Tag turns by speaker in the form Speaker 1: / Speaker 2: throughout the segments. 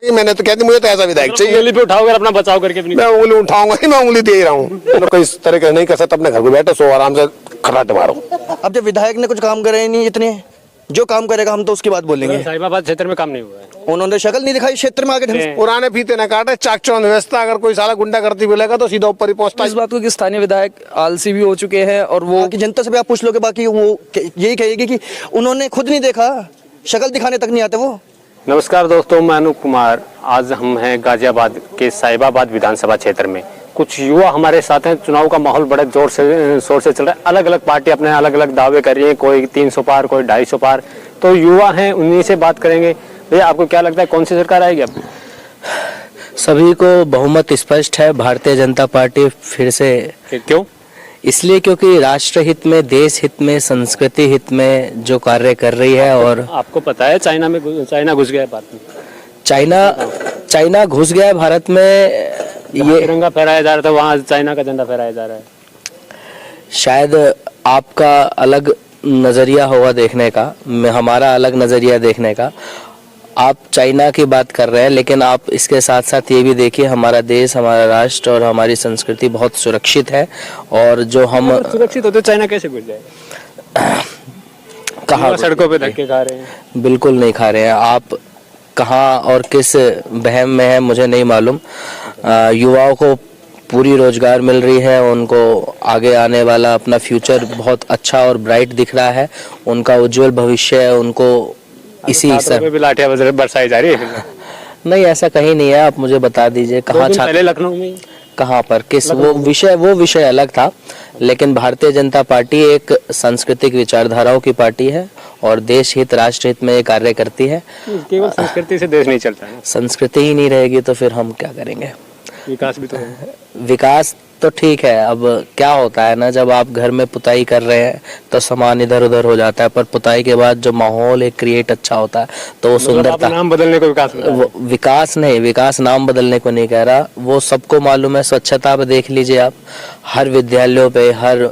Speaker 1: मैंने तो कहती मुझे तो ऐसा विधायक चाहिए।
Speaker 2: उंगली पे उठाओगे अपना बचाव करके अपनी।
Speaker 1: मैं उंगली उठाऊंगा ही, मैं उंगली दे ही रहा हूँ। तो कोई इस तरह का नहीं कर सकता, अपने घर को बैठो सो आराम से खराटे मारो।
Speaker 3: अब जब विधायक ने कुछ काम करे ही नहीं, इतने जो काम करेगा हम तो उसकी बात बोलेंगे।
Speaker 2: साहिबाबाद क्षेत्र में काम नहीं हुआ है,
Speaker 3: उन्होंने शक्ल नहीं दिखाई क्षेत्र में आगे ढंग से।
Speaker 1: पुराने फीते न काटे, चाक चौंध व्यवस्था। अगर कोई साला गुंडा करती बोलेगा तो सीधा ऊपर ही पहुंचता।
Speaker 4: इस बात को कि स्थानीय विधायक आलसी भी हो चुके हैं और वो
Speaker 3: कि जनता से भी आप पूछ लोगे, बाकी वो यही कहेगी कि उन्होंने खुद नहीं देखा, शक्ल दिखाने तक नहीं आते वो।
Speaker 2: नमस्कार दोस्तों, मैं अनूप कुमार। आज हम हैं गाजियाबाद के साहिबाबाद विधानसभा क्षेत्र में। कुछ युवा हमारे साथ हैं। चुनाव का माहौल बड़े जोर से शोर से चल रहा है। अलग अलग पार्टी अपने अलग अलग दावे कर रही है, कोई 300 पार, कोई 250 पार। तो युवा हैं, उन्हीं से बात करेंगे। भैया आपको क्या लगता है कौन सी सरकार आएगी अब?
Speaker 5: सभी को बहुमत स्पष्ट है, भारतीय जनता पार्टी फिर से।
Speaker 2: क्यों?
Speaker 5: इसलिए क्योंकि राष्ट्र हित में, देश हित में, संस्कृति हित में जो कार्य कर रही है। और
Speaker 2: आपको पता है चाइना घुस गया है भारत में।
Speaker 5: चाइना घुस गया है भारत में। ये
Speaker 2: तिरंगा फहराया जा रहा था, वहाँ चाइना का झंडा फहराया जा रहा है।
Speaker 5: शायद आपका अलग नजरिया होगा देखने का, हमारा अलग नजरिया देखने का। आप चाइना की बात कर रहे हैं, लेकिन आप इसके साथ साथ ये भी देखिए हमारा देश, हमारा राष्ट्र और हमारी संस्कृति बहुत सुरक्षित है। और जो हम
Speaker 2: सुरक्षित होते चाइना कैसे घुस जाए?
Speaker 5: कहाँ
Speaker 2: सड़कों पे धक्के खा रहे हैं?
Speaker 5: बिल्कुल नहीं खा रहे हैं। आप कहाँ और किस बहम में है मुझे नहीं मालूम। युवाओं को पूरी रोजगार मिल रही है, उनको आगे आने वाला अपना फ्यूचर बहुत अच्छा और ब्राइट दिख रहा है, उनका उज्जवल भविष्य है। उनको इसी
Speaker 2: में भी लाठियां बरसाई जा रही है।
Speaker 5: नहीं, ऐसा कहीं नहीं है। आप मुझे बता दीजिए कहाँ
Speaker 2: पहले लखनऊ में
Speaker 5: कहाँ पर किस वो विषय अलग था। लेकिन भारतीय जनता पार्टी एक सांस्कृतिक विचारधाराओं की पार्टी है और देश हित, राष्ट्र हित में ये कार्य करती है।
Speaker 2: केवल संस्कृति से देश नहीं चलता है।
Speaker 5: संस्कृति ही नहीं रहेगी तो फिर हम क्या करेंगे?
Speaker 2: विकास भी तो है।
Speaker 5: विकास तो ठीक है। अब क्या होता है ना, जब आप घर में पुताई कर रहे हैं तो सामान इधर उधर हो जाता है, पर पुताई के बाद जो माहौल एक क्रिएट अच्छा होता है तो वो सुंदरता।
Speaker 2: नाम बदलने को
Speaker 5: विकास नहीं, विकास नाम बदलने को नहीं कह रहा, वो सबको मालूम है। स्वच्छता पे देख लीजिए आप, हर विद्यालयों पे, हर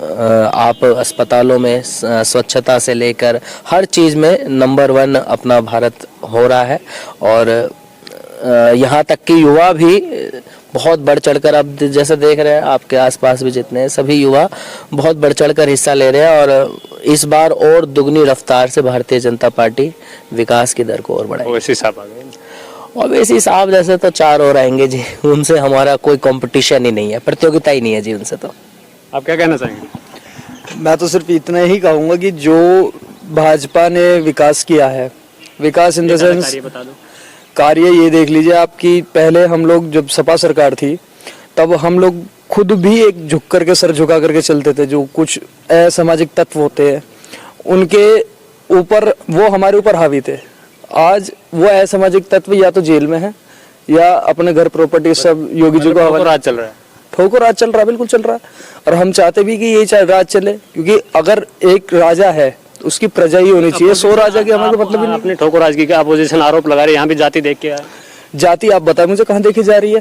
Speaker 5: आप अस्पतालों में स्वच्छता से लेकर हर चीज में नंबर 1 अपना भारत हो रहा है। और यहाँ तक कि युवा भी बहुत बढ़ चढ़कर, अब जैसे देख रहे हैं आपके आसपास भी जितने हैं सभी युवा बहुत बढ़ चढ़कर हिस्सा ले रहे हैं। और इस बार और दुगनी रफ्तार से भारतीय जनता पार्टी विकास की दर को और बढ़ाएगी।
Speaker 2: ओवैसी साहब आ गए।
Speaker 5: ओवैसी साहब जैसे तो 4 और आएंगे जी, उनसे हमारा कोई कंपटीशन ही नहीं है, प्रतियोगिता ही नहीं है जी उनसे। तो
Speaker 2: आप क्या कहना चाहेंगे?
Speaker 4: मैं तो सिर्फ इतना ही कहूँगा कि जो भाजपा ने विकास किया है, विकास इन द सेंस कार्य ये देख लीजिए आपकी, पहले हम लोग जब सपा सरकार थी तब हम लोग खुद भी एक झुक करके, सर झुका करके चलते थे। जो कुछ असामाजिक तत्व होते हैं उनके ऊपर, वो हमारे ऊपर हावी थे। आज वो असामाजिक तत्व या तो जेल में है या अपने घर प्रॉपर्टी सब योगी जी को
Speaker 2: राज चल रहा है,
Speaker 4: ठोकर राज चल रहा है, बिल्कुल चल रहा है। और हम चाहते भी कि ये राज चले, क्योंकि अगर एक राजा है उसकी प्रजा ही होनी चाहिए। 100 राजा के हमारे मतलब ही नहीं।
Speaker 2: अपने ठोकर राज की अपोजिशन आरोप लगा रही है, यहाँ भी जाति देख के आया।
Speaker 4: जाति आप बताएं मुझे कहाँ देखी जा रही है?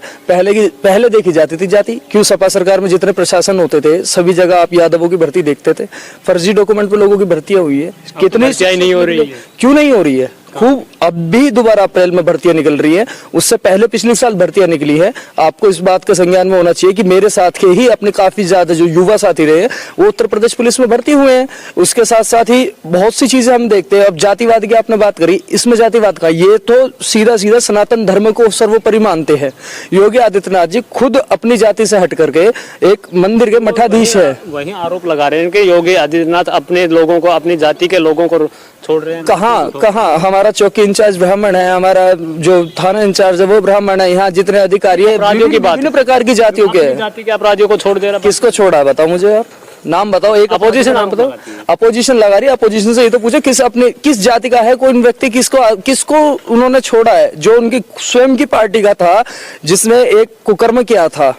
Speaker 4: पहले देखी जाती थी जाति। क्यों? सपा सरकार में जितने प्रशासन होते थे सभी जगह आप यादवों की भर्ती देखते थे। फर्जी डॉक्यूमेंट पे लोगों की भर्तियां हुई है, कितनी
Speaker 2: नहीं हो रही है?
Speaker 4: क्यों नहीं हो रही है? खूब। अब भी दोबारा अप्रैल में भर्तियां निकल रही हैं, उससे पहले पिछले साल भर्तियां निकली है। आपको इस बात का संज्ञान में होना चाहिए कि मेरे साथ के ही अपने काफी ज्यादा जो युवा साथी रहे वो उत्तर प्रदेश पुलिस में भर्ती हुए हैं। उसके साथ साथ ही बहुत सी चीजें हम देखते हैं। अब जातिवाद की आपने बात करी, इसमें जातिवाद का ये तो सीधा सीधा सनातन धर्म को सर्वोपरि मानते हैं। योगी आदित्यनाथ जी खुद अपनी जाति से हट करके एक मंदिर के मठाधीश है।
Speaker 2: वही आरोप लगा रहे हैं कि योगी आदित्यनाथ अपने लोगों को, अपनी जाति के लोगों को छोड़ रहे हैं।
Speaker 4: कहाँ हमारा चौकी इंचार्ज ब्राह्मण है, हमारा जो थाना इंचार्ज है वो ब्राह्मण है। यहाँ जितने अधिकारी है विभिन्न प्रकार की जातियों के,
Speaker 2: जाति के अपराधियों को छोड़ दे रहा है।
Speaker 4: किसको छोड़ा बताओ मुझे आप, नाम बताओ। एक अपोजिशन नाम बताओ। अपोजिशन लगा रही है, अपोजिशन से ये तो पूछो किस जाति का है कोई व्यक्ति, किसको उन्होंने छोड़ा है? जो उनकी स्वयं की पार्टी का था, जिसने एक कुकर्म किया था।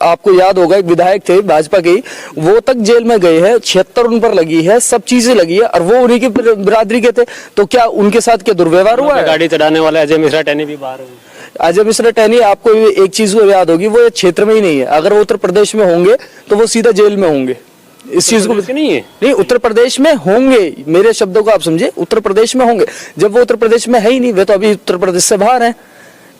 Speaker 4: आपको याद होगा एक विधायक थे भाजपा के, वो तक जेल में गए हैं, 76 उन पर लगी है, सब चीजें लगी है, और वो उन्हीं की बिरादरी के थे। तो क्या उनके साथ क्या दुर्व्यवहार हुआ है?
Speaker 2: गाड़ी चढ़ाने वाले अजय मिश्रा टहनी भी बाहर है।
Speaker 4: अजय मिश्रा टहनी, आपको एक चीज को याद होगी, वो क्षेत्र में ही नहीं है। अगर वो उत्तर प्रदेश में होंगे तो वो सीधा जेल में होंगे। इस चीज को
Speaker 2: नहीं है,
Speaker 4: नहीं, उत्तर प्रदेश में होंगे, मेरे शब्दों को आप समझे, उत्तर प्रदेश में होंगे। जब वो उत्तर प्रदेश में है ही नहीं, वे तो अभी उत्तर प्रदेश से बाहर हैं।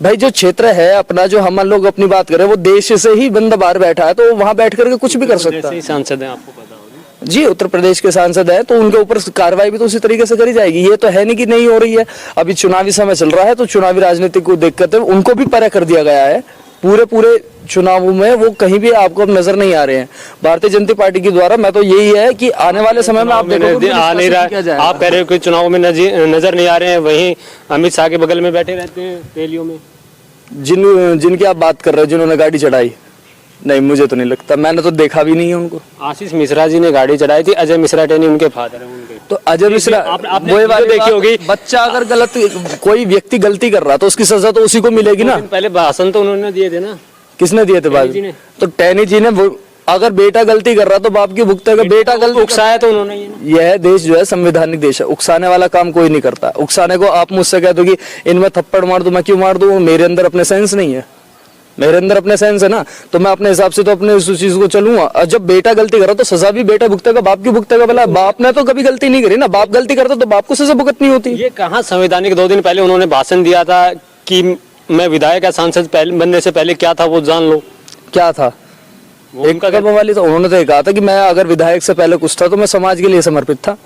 Speaker 4: भाई जो क्षेत्र है अपना, जो हम लोग अपनी बात करें, वो देश से ही बंदा बाहर बैठा है, तो वहां बैठ करके कुछ भी कर सकता
Speaker 2: जैसे
Speaker 4: है।
Speaker 2: ही सांसद हैं, आपको पता होगा।
Speaker 4: जी, उत्तर प्रदेश के सांसद है तो उनके ऊपर कार्रवाई भी तो उसी तरीके से करी जाएगी। ये तो है नहीं कि नहीं हो रही है। अभी चुनावी समय चल रहा है तो चुनावी राजनीति को देखकर तो उनको भी परे कर दिया गया है। पूरे चुनावों में वो कहीं भी आपको अब नजर नहीं आ रहे हैं भारतीय जनता पार्टी के द्वारा। मैं तो यही है कि आने वाले समय में आप देखोगे
Speaker 2: आ नहीं रहा, आप कह रहे हो कि चुनाव में नजर नहीं आ रहे हैं, वहीं अमित शाह के बगल में बैठे रहते हैं रैलियों में।
Speaker 4: जिनकी आप बात कर रहे हो, जिन्होंने गाड़ी चढ़ाई, नहीं मुझे तो नहीं लगता, मैंने तो देखा भी नहीं है उनको।
Speaker 2: आशीष मिश्रा जी ने गाड़ी चढ़ाई थी, अजय मिश्रा टेनी उनके फादर हैं उनके।
Speaker 4: तो अजय मिश्रा
Speaker 2: आपने
Speaker 4: वो वाली
Speaker 2: देखी होगी,
Speaker 4: बच्चा अगर कोई व्यक्ति गलती कर रहा तो उसकी सजा तो उसी को मिलेगी ना।
Speaker 2: पहले भाषण तो उन्होंने दिए थे ना।
Speaker 4: किसने दिए थे बात? तो टैनी जी ने, अगर बेटा गलती कर रहा तो बाप की भुगतेगा। बेटा गलती
Speaker 2: उकसाया तो उन्होंने।
Speaker 4: यह देश जो है संवैधानिक देश है, उकसाने वाला काम कोई नहीं करता। उकसाने को आप मुझसे कह दो कि इनमें थप्पड़ मार दो, मैं क्यों मार दूं? मेरे अंदर अपने सेंस नहीं है, मेरे अंदर अपने सेंस है ना, तो मैं अपने हिसाब से तो अपने उस चीज को चलूंगा। और जब बेटा गलती करा तो सजा भी बेटा भुगतेगा, बाप की भुगतेगा। भला बाप ने तो कभी गलती नहीं करी ना, बाप गलती करता तो बाप को सजा भुगतनी होती।
Speaker 2: ये कहाँ संवैधानिक? 2 दिन पहले उन्होंने भाषण दिया था कि मैं विधायक या सांसद बनने से पहले क्या था वो जान लो।
Speaker 4: क्या था? एक कदम वाली तो उन्होंने तो ये कहा था कि मैं अगर विधायक से पहले कुछ था तो मैं समाज के लिए समर्पित था।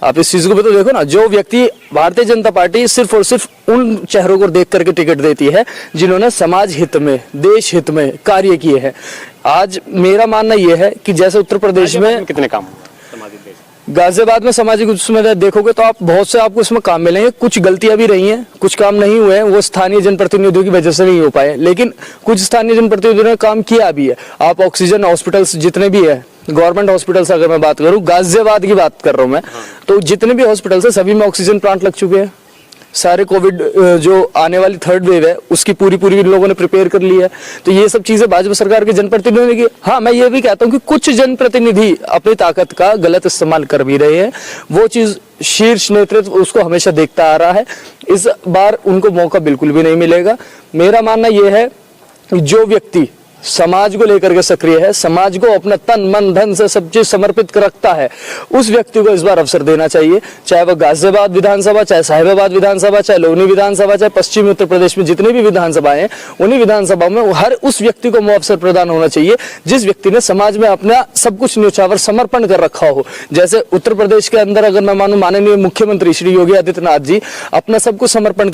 Speaker 4: आप इस चीज को भी तो देखो ना, जो व्यक्ति भारतीय जनता पार्टी सिर्फ और सिर्फ उन चेहरों को देख करके टिकट देती है जिन्होंने समाज हित में, देश हित में कार्य किए हैं। आज मेरा मानना यह है कि जैसे उत्तर प्रदेश में
Speaker 2: कितने काम सामाजिक देश,
Speaker 4: गाजियाबाद में सामाजिक उसमें देखोगे तो आप बहुत से आपको इसमें काम मिलेंगे। कुछ गलतियां भी रही हैं, कुछ काम नहीं हुए हैं, वो स्थानीय जनप्रतिनिधियों की वजह से नहीं हो पाए, लेकिन कुछ स्थानीय जनप्रतिनिधियों ने काम किया भी है। आप ऑक्सीजन हॉस्पिटल्स जितने भी है, गवर्नमेंट हॉस्पिटल्स अगर मैं बात करूं, गाजियाबाद की बात कर रहा हूं मैं, तो जितने भी हॉस्पिटल्स है सभी में ऑक्सीजन प्लांट लग चुके हैं। सारे कोविड जो आने वाली 3rd वेव है उसकी पूरी इन लोगों ने प्रिपेयर कर ली है। तो ये सब चीजें भाजपा सरकार के जनप्रतिनिधियों ने की। हाँ, मैं ये भी कहता हूँ कि कुछ जनप्रतिनिधि अपनी ताकत का गलत इस्तेमाल कर भी रहे हैं। वो चीज शीर्ष नेतृत्व उसको हमेशा देखता आ रहा है। इस बार उनको मौका बिल्कुल भी नहीं मिलेगा। मेरा मानना यह है कि जो व्यक्ति समाज को लेकर के सक्रिय है, समाज को अपना तन मन धन से सब चीज समर्पित कर रखता है, उस व्यक्ति को इस बार अवसर देना चाहिए। चाहे वह गाजियाबाद विधानसभा, चाहे साहिबाबाद विधानसभा, चाहे लोनी विधानसभा, चाहे पश्चिमी उत्तर प्रदेश में जितनी भी विधानसभाएं हैं, उन्हीं विधानसभाओं में हर उस व्यक्ति को अवसर प्रदान होना चाहिए जिस व्यक्ति ने समाज में अपना सब कुछ न्यौछावर समर्पण कर रखा हो। जैसे उत्तर प्रदेश के अंदर अगर मैं मानूं, माननीय मुख्यमंत्री श्री योगी आदित्यनाथ जी अपना सब कुछ समर्पित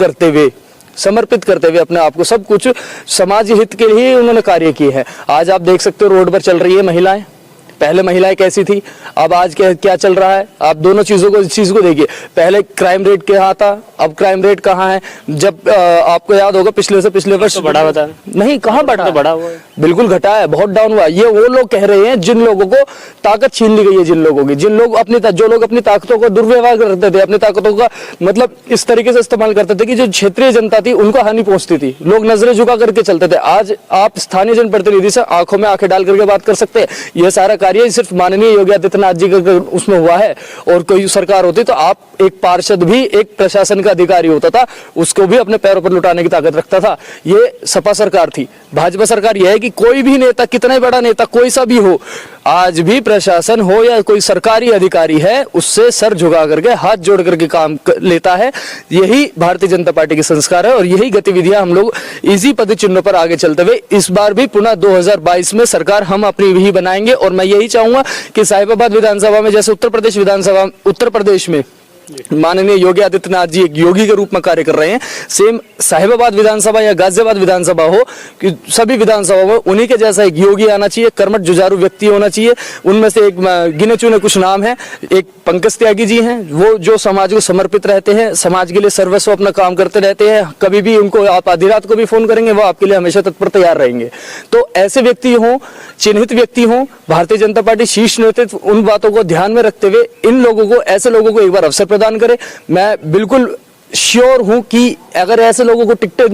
Speaker 4: करते हुए अपने आप को सब कुछ समाज हित के लिए उन्होंने कार्य किए हैं। आज आप देख सकते हो रोड पर चल रही है महिलाएं, पहले महिलाएं कैसी थी, अब आज क्या चल रहा है। आप दोनों चीज को देखिए। पहले क्राइम रेट क्या था, अब क्राइम रेट कहाँ है। जब आपको याद होगा पिछले वर्ष
Speaker 2: तो बढ़ा हुआ
Speaker 4: नहीं, कहाँ बढ़ा,
Speaker 2: तो बढ़ा हुआ है,
Speaker 4: बिल्कुल घटा है, बहुत डाउन हुआ। ये वो लोग कह रहे हैं जिन लोगों को ताकत छीन ली गई है, जिन लोगों की, जो लोग अपनी ताकतों का दुर्व्यवहार करते थे, अपनी ताकतों का मतलब इस तरीके से इस्तेमाल करते थे कि जो क्षेत्रीय जनता थी उनको हानि पहुंचती थी, लोग नजरें झुका करके चलते थे। आज आप स्थानीय जनप्रतिनिधि से आंखों में आंखें डाल करके बात कर सकते हैं। यह सारा कार्य सिर्फ माननीय योगी आदित्यनाथ जी का उसमें हुआ है। और कोई सरकार होती तो आप एक पार्षद भी एक प्रशासन का अधिकारी होता था, उसको भी अपने पैरों पर लुटाने की ताकत रखता था। ये सपा सरकार थी। भाजपा सरकार यह है कि कोई भी नेता, कितना बड़ा नेता कोई सा भी हो, आज भी प्रशासन हो या कोई सरकारी अधिकारी है, उससे सर झुका करके हाथ जोड़ करके काम लेता है। यही भारतीय जनता पार्टी के संस्कार है और यही गतिविधियां हम लोग इसी पद चिन्ह पर आगे चलते हुए इस बार भी पुनः 2022 में सरकार हम अपनी ही बनाएंगे। और मैं यही चाहूंगा कि साहिबाबाद विधानसभा में जैसे उत्तर प्रदेश में माननीय योगी आदित्यनाथ जी एक योगी के रूप में कार्य कर रहे हैं, सेम साहिबाबाद विधानसभा या गाजियाबाद विधानसभा हो कि सभी विधानसभा में उन्हीं के जैसा एक योगी आना चाहिए, कर्मठ जुझारू व्यक्ति होना चाहिए। उनमें से एक गिने चुने कुछ नाम है, एक पंकज त्यागी जी हैं, वो जो समाज को समर्पित रहते हैं, समाज के लिए सर्वस्व अपना काम करते रहते हैं। कभी भी उनको आप आधी रात को भी फोन करेंगे वो आपके लिए हमेशा तत्पर तैयार रहेंगे। तो ऐसे व्यक्ति हों, चिन्हित व्यक्ति हों, भारतीय जनता पार्टी शीर्ष नेतृत्व उन बातों को ध्यान में रखते हुए इन लोगों को, ऐसे लोगों को एक बार अवसर प्रदान करे। मैं बिल्कुल श्योर हूं कि अगर ऐसे लोगों को टिकट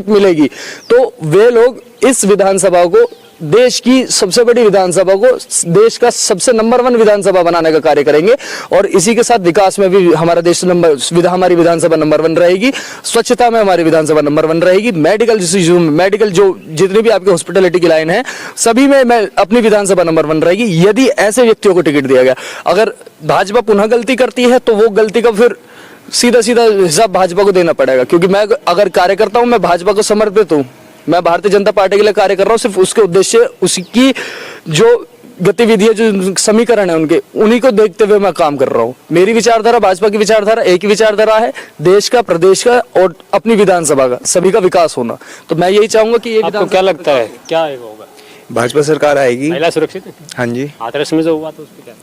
Speaker 4: मिलेगी तो वे लोग इस विधानसभा को, देश की सबसे बड़ी विधानसभा को, देश का सबसे नंबर 1 विधानसभा बनाने का कार्य करेंगे। और इसी के साथ विकास में भी हमारा देश हमारी विधानसभा नंबर 1 रहेगी, स्वच्छता में हमारी विधानसभा नंबर 1 रहेगी, मेडिकल जो जितनी भी आपकी हॉस्पिटलिटी की लाइन है सभी में अपनी विधानसभा नंबर 1 रहेगी, यदि ऐसे व्यक्तियों को टिकट दिया गया। अगर भाजपा पुनः गलती करती है तो वो गलती का फिर सीधा सीधा हिसाब भाजपा को देना पड़ेगा, क्योंकि मैं अगर कार्यकर्ता हूँ, मैं भाजपा को समर्पित हूँ, मैं भारतीय जनता पार्टी के लिए कार्य कर रहा हूँ, सिर्फ उसके उद्देश्य, उसकी जो गतिविधियां, जो समीकरण है उनके, उन्हीं को देखते हुए मैं काम कर रहा हूँ। मेरी विचारधारा, भाजपा की विचारधारा एक ही विचारधारा है, देश का, प्रदेश का और अपनी विधानसभा का, सभी का विकास होना। तो मैं यही चाहूंगा कि ये
Speaker 2: आपको क्या लगता है क्या होगा?
Speaker 6: भाजपा सरकार आएगी।
Speaker 2: महिला सुरक्षित है?
Speaker 6: हाँ जी
Speaker 2: हाथरस में जो हुआ तो उस पर क्या?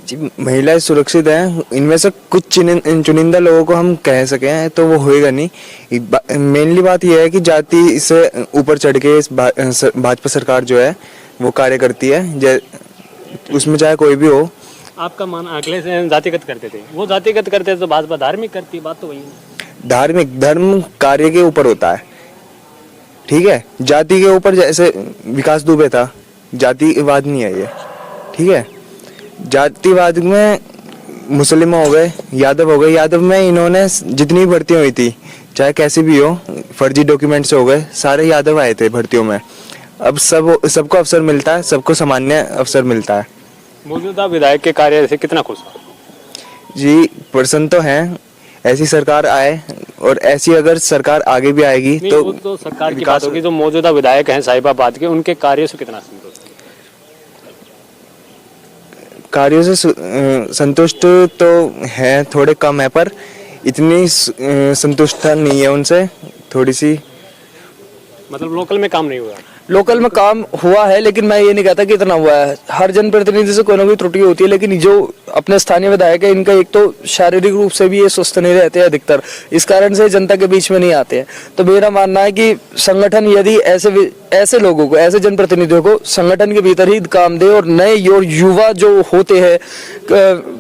Speaker 6: जी, महिलाएं सुरक्षित हैं। इनमें से कुछ चुनिंदा लोगों को हम कह सकें तो वो होएगा नहीं। मेनली बात यह है कि जाति से ऊपर चढ़ के इस भाजपा सरकार जो है वो कार्य करती है, उसमें चाहे कोई भी हो।
Speaker 2: आपका मान अगले से जातिगत करते थे, वो जातिगत करते थे, तो भाजपा धार्मिक करती, बात तो वही है।
Speaker 6: धार्मिक धर्म कार्य के ऊपर होता है, ठीक है। जाति के ऊपर जैसे विकास दुबे था, जातिवाद नहीं है ये, ठीक है। जातिवाद में मुस्लिम हो गए, यादव हो गए। यादव में इन्होंने जितनी भर्तियां हुई थी, चाहे कैसी भी हो, फर्जी डॉक्यूमेंट से हो गए, सारे यादव आए थे भर्तियों में। अब सबको अवसर मिलता है, सबको सामान्य अवसर मिलता है।
Speaker 2: मौजूदा विधायक के कार्य से कितना खुश हो?
Speaker 6: जी प्रसन्न तो हैं। ऐसी सरकार आए, और ऐसी अगर सरकार आगे भी आएगी
Speaker 2: तो सरकार की बात होगी। जो मौजूदा विधायक हैं साहिबाबाद के, उनके कार्यों से कितना संतुष्ट?
Speaker 6: कार्यों से संतुष्ट तो है, थोड़े कम है, पर इतनी संतुष्टता नहीं है उनसे, थोड़ी सी।
Speaker 2: मतलब लोकल में काम नहीं हुआ?
Speaker 4: लोकल में काम हुआ है, लेकिन मैं ये नहीं कहता कि इतना हुआ है। हर जनप्रतिनिधि से कोई ना कोई त्रुटि होती है, लेकिन जो अपने स्थानीय विधायक है, इनका एक तो शारीरिक रूप से भी ये स्वस्थ नहीं रहते हैं अधिकतर, इस कारण से जनता के बीच में नहीं आते हैं। तो मेरा मानना है कि संगठन यदि ऐसे लोगों को, ऐसे जनप्रतिनिधियों को संगठन के भीतर ही काम दे, और नए युवा जो होते हैं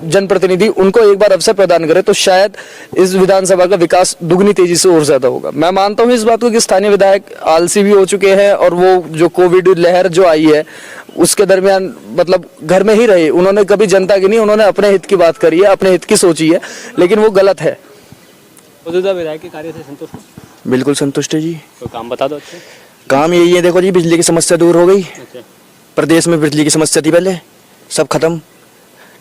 Speaker 4: जनप्रतिनिधि, उनको एक बार अवसर प्रदान करे, तो शायद इस विधानसभा का विकास दुगनी तेजी से और ज्यादा होगा। मैं मानता हूँ इस बात को कि स्थानीय विधायक आलसी भी हो चुके हैं, और वो जो कोविड लहर जो आई है उसके दरमियान मतलब घर में ही रहे, उन्होंने कभी जनता की नहीं, उन्होंने अपने हित की बात करी है, अपने हित की सोची है, लेकिन वो गलत है।
Speaker 2: मौजूदा विधायक के कार्य से संतुष्ट?
Speaker 3: बिल्कुल संतुष्ट है जी।
Speaker 2: तो काम बता दो। अच्छे
Speaker 3: काम यही है, देखो जी, बिजली की समस्या दूर हो गई।
Speaker 2: अच्छा।
Speaker 3: प्रदेश में बिजली की समस्या थी पहले, सब खत्म,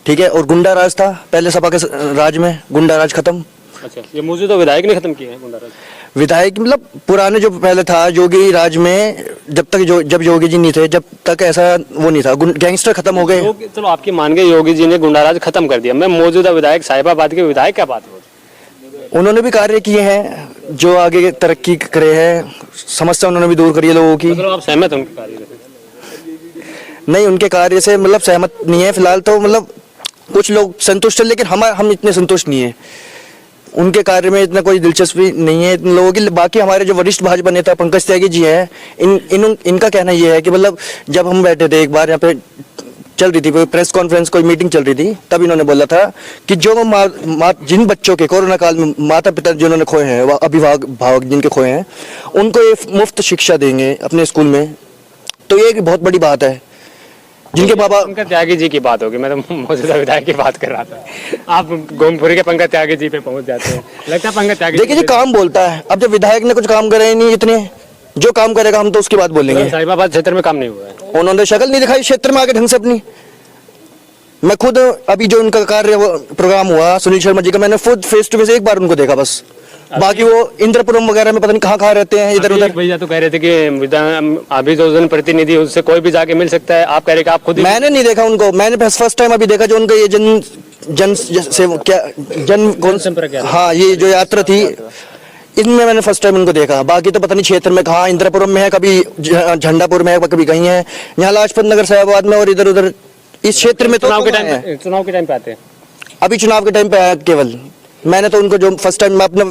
Speaker 3: ठीक है। और गुंडा राज था पहले सपा के राज में, गुंडा राज खत्म।
Speaker 2: अच्छा, ये मौजूदा विधायक ने खत्म किया है गुंडा राज?
Speaker 3: विधायक मतलब पुराने जो पहले था योगी राज में, जब योगी जी नहीं थे, जब तक ऐसा वो नहीं था, गैंगस्टर खत्म हो गए।
Speaker 2: चलो आपकी मान गए, योगी जी ने गुंडा राज खत्म कर दिया। मैं मौजूदा विधायक साहिबाबाद के विधायक क्या बात हो?
Speaker 3: उन्होंने भी कार्य किए हैं, जो आगे तरक्की करे हैं, समस्या उन्होंने भी दूर करी है लोगों की।
Speaker 2: मतलब आप सहमत हैं उनके कार्य से?
Speaker 3: नहीं, उनके कार्य से मतलब सहमत नहीं है फिलहाल तो, मतलब कुछ लोग संतुष्ट है, लेकिन हम इतने संतुष्ट नहीं है। उनके कार्य में इतना कोई दिलचस्पी नहीं है इन लोगों की। बाकी हमारे जो वरिष्ठ भाजपा नेता पंकज त्यागी जी हैं, इनका कहना यह है कि मतलब जब हम बैठे थे एक बार, यहाँ पे चल रही थी प्रेस कॉन्फ्रेंस, कोई मीटिंग चल रही थी, तब इन्होंने बोला था कि जो जिन बच्चों के कोरोना काल में माता पिता जिन्होंने खोए हैं, अभिभावक जिनके खोए हैं, उनको ये मुफ्त शिक्षा देंगे अपने स्कूल में। तो ये एक बहुत बड़ी बात है। जिनके बाबा
Speaker 2: पंकज त्यागी जी की बात होगी, मैं तो मौजूदा विधायक की बात कर रहा था। आप गोमपुरी के पंकज त्यागी जी पे पहुंच जाते हैं, लगता है पंकज त्यागी।
Speaker 3: देखिए जी, काम बोलता है। अब जब विधायक ने कुछ काम करे ही नहीं, इतने जो काम करेगा हम तो उसकी बात बोलेंगे।
Speaker 2: साहिबाबाद क्षेत्र में काम नहीं हुआ है,
Speaker 3: उन्होंने शक्ल नहीं दिखाई क्षेत्र में आगे ढंग से अपनी। मैं खुद अभी जो उनका कार्य प्रोग्राम हुआ सुनील शर्मा जी का, मैंने खुद फेस टू फेस एक बार उनको देखा बस। बाकी वो इंद्रपुरम वगैरह में पता नहीं कहाँ रहते हैं, इधर उधर।
Speaker 2: भैया तो कह रहे थे कि अभी जो जनप्रतिनिधि उससे कोई भी जाके मिल सकता है, आप कह रहे कि आप खुद? मैंने
Speaker 3: नहीं देखा उनको, मैंने फर्स्ट टाइम अभी देखा जो उनका ये जन संपर्क, हाँ, ये जो यात्रा थी, इनमें मैंने फर्स्ट टाइम उनको देखा। बाकी तो पता नहीं क्षेत्र में कहाँ, इंद्रपुरम में है, कभी झंडापुर में है, कभी कहीं है, यहाँ लाजपत नगर साहिबाबाद में, और इधर उधर इस क्षेत्र में। तो
Speaker 2: चुनाव के टाइम पे आते हैं,
Speaker 3: अभी चुनाव के टाइम पे आया केवल। मैंने तो उनको जो फर्स्ट टाइम, मैं अपना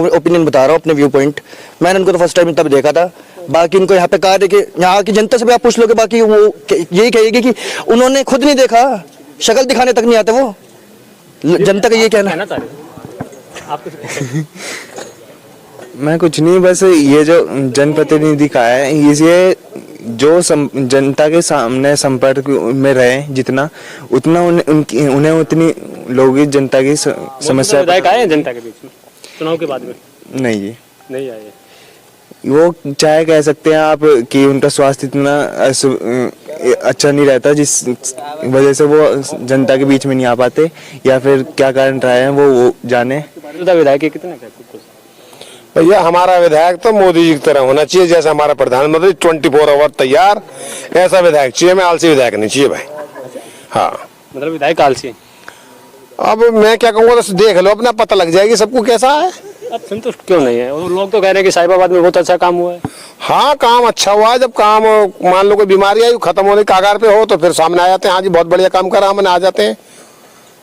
Speaker 3: ओपिनियन बता रहा हूँ, अपने व्यू पॉइंट, मैंने उनको तो फर्स्ट टाइम तब देखा था। बाकी उनको यहाँ पे कार्य के, यहाँ की जनता से भी आप पूछ लोगे, बाकी वो यही कहेगी कि उन्होंने खुद नहीं देखा, शक्ल दिखाने तक नहीं आते वो। जनता का ये कहना।
Speaker 6: मैं कुछ नहीं, बस ये जो जनप्रतिनिधि का है, ये जो जनता के सामने संपर्क में रहे, जितना उतना उन्हें उतनी लोगों की जनता की समस्या।
Speaker 2: विधायक आए हैं जनता के बीच में चुनाव के बाद में?
Speaker 6: नहीं जी,
Speaker 2: नहीं आए।
Speaker 6: वो चाहे कह सकते हैं आप कि उनका स्वास्थ्य इतना अच्छा नहीं रहता, जिस वजह से वो जनता के बीच में नहीं आ पाते, या फिर क्या कारण रहा है वो जाने।
Speaker 2: मौजूदा विधायक के कितने का कुछ?
Speaker 1: भैया हमारा विधायक तो मोदी जी की तरह होना चाहिए, जैसे हमारा प्रधानमंत्री 24 आवर तैयार, ऐसा विधायक चाहिए। मैं आलसी विधायक नहीं चाहिए भाई। हाँ
Speaker 2: मतलब विधायक आलसी।
Speaker 1: अब मैं क्या कहूँगा, तो देख लो अपना पता लग जाएगी सबको कैसा है।
Speaker 2: अब संतुष्ट क्यों नहीं है? वो लोग तो कह रहे हैं कि साहिबाबाद में बहुत अच्छा काम हुआ है।
Speaker 1: हाँ काम अच्छा हुआ है, जब काम मान लो कोई बीमारी आई खत्म होने के कागार पे हो तो फिर सामने आ जाते हैं, हाँ जी बहुत बढ़िया काम करा हमने, आ जाते हैं।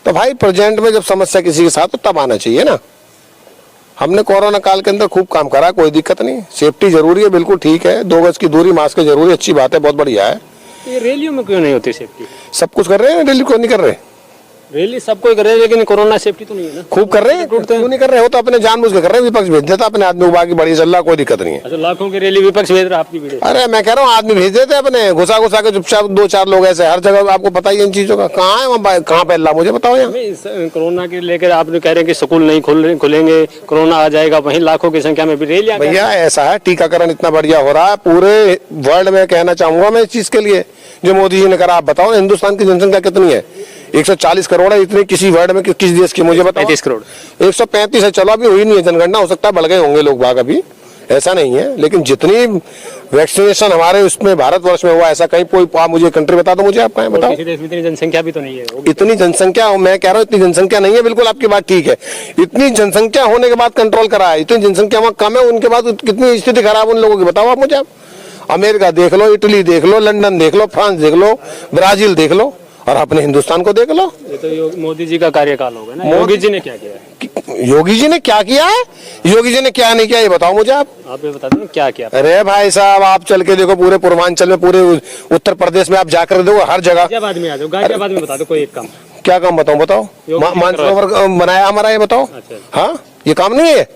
Speaker 1: तो भाई प्रेजेंट में जब समस्या किसी के साथ तो तब आना चाहिए ना। हमने कोरोना काल के अंदर खूब काम करा, कोई दिक्कत नहीं। सेफ्टी जरूरी है, बिल्कुल ठीक है, 2 गज की दूरी, मास्क जरूरी, अच्छी बात है, बहुत बढ़िया है।
Speaker 2: ये रैलियों में क्यों नहीं होती सेफ्टी?
Speaker 1: सब कुछ कर रहे हैं, दिल्ली को नहीं कर रहे,
Speaker 2: रैली सबको कर रहे हैं, लेकिन कोरोना सेफ्टी तो नहीं है ना।
Speaker 1: खूब कर रहे हैं, क्यों नहीं कर रहे हो? तो अपने जानबूझ के कर रहे हैं, विपक्ष भेज देता अपने आदमी, बाकी बड़ी चल रहा, कोई दिक्कत नहीं है।
Speaker 2: अच्छा, लाखों की रैली विपक्ष भेज रहा है आपकी वीडियो।
Speaker 1: अरे मैं कह रहा हूँ आदमी भेज देते अपने, घुसा घुसा के चुपचाप 2-4 लोग ऐसे हर जगह, आपको पता ही है इन चीजों का। कहाँ है वहाँ, कहाँ फैल रहा मुझे बताओ। यहाँ
Speaker 2: कोरोना के लेकर आपने कह रहे हैं कि स्कूल नहीं खुलेंगे, कोरोना आ जाएगा, वहीं लाखों की संख्या में भी रैलियां।
Speaker 1: भैया ऐसा है, टीकाकरण इतना बढ़िया हो रहा है पूरे वर्ल्ड में, कहना चाहूंगा मैं इस चीज के लिए जो मोदी जी ने करा। आप बताओ हिंदुस्तान की जनसंख्या कितनी है? 140 करोड़ है, इतनी किसी वर्ल्ड में किस देश की मुझे बताओ?
Speaker 2: 35 करोड़।
Speaker 1: 135 है, चलो अभी हुई नहीं है जनगणना, हो सकता है बढ़ गए होंगे लोग बाग, अभी ऐसा नहीं है। लेकिन जितनी वैक्सीनेशन हमारे उसमें भारतवर्ष में हुआ, ऐसा कहीं कोई आप मुझे कंट्री बता दो मुझे, आप कहीं बताओ।
Speaker 2: किसी देश में इतनी जनसंख्या भी तो नहीं है।
Speaker 1: इतनी जनसंख्या, मैं कह रहा हूँ इतनी जनसंख्या नहीं है, बिल्कुल आपकी बात ठीक है। इतनी जनसंख्या होने के बाद कंट्रोल करा है, इतनी जनसंख्या वहाँ कम है, उनके बाद कितनी स्थिति खराब उन लोगों की बताओ आप मुझे। आप अमेरिका देख लो, इटली देख लो, लंदन देख लो, फ्रांस देख लो, ब्राजील देख लो, और अपने हिंदुस्तान को देख लो।
Speaker 2: ये तो मोदी जी का कार्यकाल होगा ना। योगी जी ने क्या किया है?
Speaker 1: योगी जी ने क्या किया है? योगी जी ने क्या नहीं किया ये बताओ मुझे आप
Speaker 2: ये बता दो क्या किया।
Speaker 1: अरे भाई साहब आप चल के देखो पूरे पूर्वांचल में, पूरे उत्तर प्रदेश में आप जाकर देखो, हर जगह।
Speaker 2: गाजियाबाद में आ जाओ, गाजियाबाद में बता दो कोई एक काम।
Speaker 1: क्या काम बताओ? बताओ। मानसरोवर बनाया हमारा, ये बताओ। हाँ ये काम नहीं है,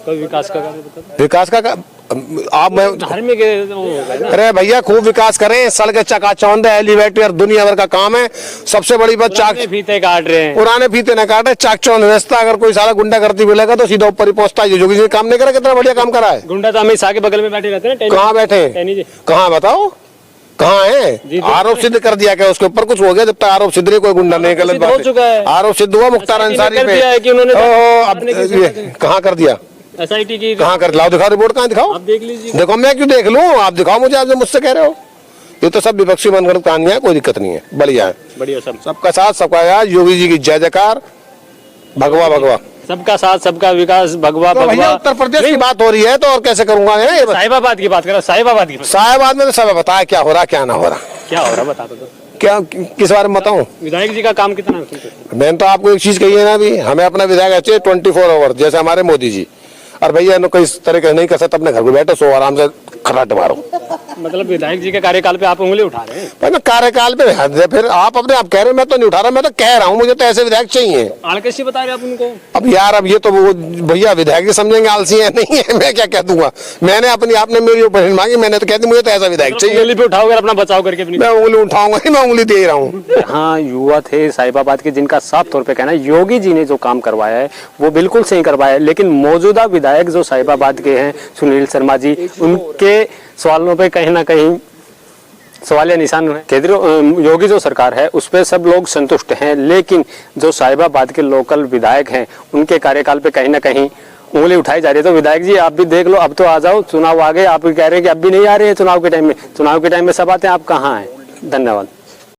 Speaker 2: कोई विकास का काम बता दो।
Speaker 1: विकास का आप मैं
Speaker 2: धार्मिक होगा ना।
Speaker 1: अरे भैया खूब विकास करें, सड़कें चकाचौंध, एलिवेटर, दुनिया भर का काम है। सबसे बड़ी बात चाक
Speaker 2: फीते काट रहे हैं,
Speaker 1: पुराने फीते न काटे, चाकचौंध रास्ता। अगर कोई सारा गुंडा करती मिलेगा तो सीधा ऊपर ही पहुंचता है। योगी जी ने काम नहीं करा, कितना बढ़िया काम करा है।
Speaker 2: गुंडा तो अमित शाह के बगल में बैठे रहते हैं।
Speaker 1: कहाँ बैठे? कहाँ बताओ, कहाँ है? आरोप सिद्ध कर दिया क्या उसके ऊपर? कुछ हो गया? जब तक आरोप सिद्ध नहीं, कोई गुंडा नहीं, गलत बात
Speaker 2: हो चुका है।
Speaker 1: आरोप सिद्ध हुआ मुख्तार अंसारी पे। कहाँ कर दिया?
Speaker 2: SIT की
Speaker 1: कहाँ कर? लाओ दिखाओ रिपोर्ट, कहाँ दिखाओ?
Speaker 2: आप देख लीजिए।
Speaker 1: देखो मैं क्यों देख लूं, आप दिखाओ मुझे, आप जो मुझसे कह रहे हो। ये तो सब विपक्षी मनगढ़ंत कहानियां है, कोई दिक्कत नहीं है, बढ़िया है।
Speaker 2: बढ़िया
Speaker 1: सबका साथ सबका यार, योगी जी की जय जयकार, भगवा भगवा।
Speaker 2: सबका साथ सबका विकास, भगवा
Speaker 1: तो भैया उत्तर प्रदेश की बात हो रही है तो और कैसे करूंगा?
Speaker 2: साहिबाबाद की बात करो, साहिबाबाद की।
Speaker 1: साहिबाद में तो सब बताया क्या हो रहा क्या ना हो रहा।
Speaker 2: क्या हो रहा बता दो।
Speaker 1: क्या किस बारे में बताऊं?
Speaker 2: विधायक जी का काम कितना है?
Speaker 1: मैंने तो आपको एक चीज कही है ना, अभी हमें अपना विधायक चाहिए 24 आवर, जैसे हमारे मोदी जी। और भैया कोई इस तरह का नहीं कर सकता, अपने घर में बैठो, सो आराम से खर्राटे मारो।
Speaker 2: मतलब विधायक जी के कार्यकाल पे आप उंगली उठा रहे हैं?
Speaker 1: भाई मैं कार्यकाल पे फिर आप अपने आप कह रहे हो, मैं तो नहीं उठा रहा, मैं तो कह रहा हूँ मुझे तो ऐसे विधायक चाहिए।
Speaker 2: आलकशी बता रहे आप उनको?
Speaker 1: अब यार अब ये तो वो भैया विधायक समझेंगे आलसी है नहीं है, मैं क्या कह दूंगा? मैंने अपनी आपने मेरी ओपिनियन मांगी, मैंने तो कह दी मुझे तो ऐसा विधायक चाहिए।
Speaker 2: उंगली पे उठाओगे अपना बचाव करके अपनी।
Speaker 1: मैं उंगली उठाऊंगा नहीं, मैं उंगली दे रहा हूँ।
Speaker 2: हाँ युवा थे साहिबाबाद के, जिनका साफ तौर पे कहना है योगी जी ने जो काम करवाया है वो बिल्कुल सही करवाया है। लेकिन मौजूदा विधायक जो साहिबाबाद के हैं सुनील शर्मा जी, उनके सवालों पे कहीं ना कहीं सवालिया निशान है। केंद्रीय योगी जो सरकार है उस पर सब लोग संतुष्ट हैं, लेकिन जो साहिबाबाद के लोकल विधायक हैं उनके कार्यकाल पे कहीं ना कहीं उंगली उठाई जा रही है। तो विधायक जी आप भी देख लो, अब तो आ जाओ, चुनाव आ गए, आप कह रहे हैं कि अब भी नहीं आ रहे हैं चुनाव के टाइम में। चुनाव के टाइम में सब आते हैं, आप कहाँ हैं? धन्यवाद।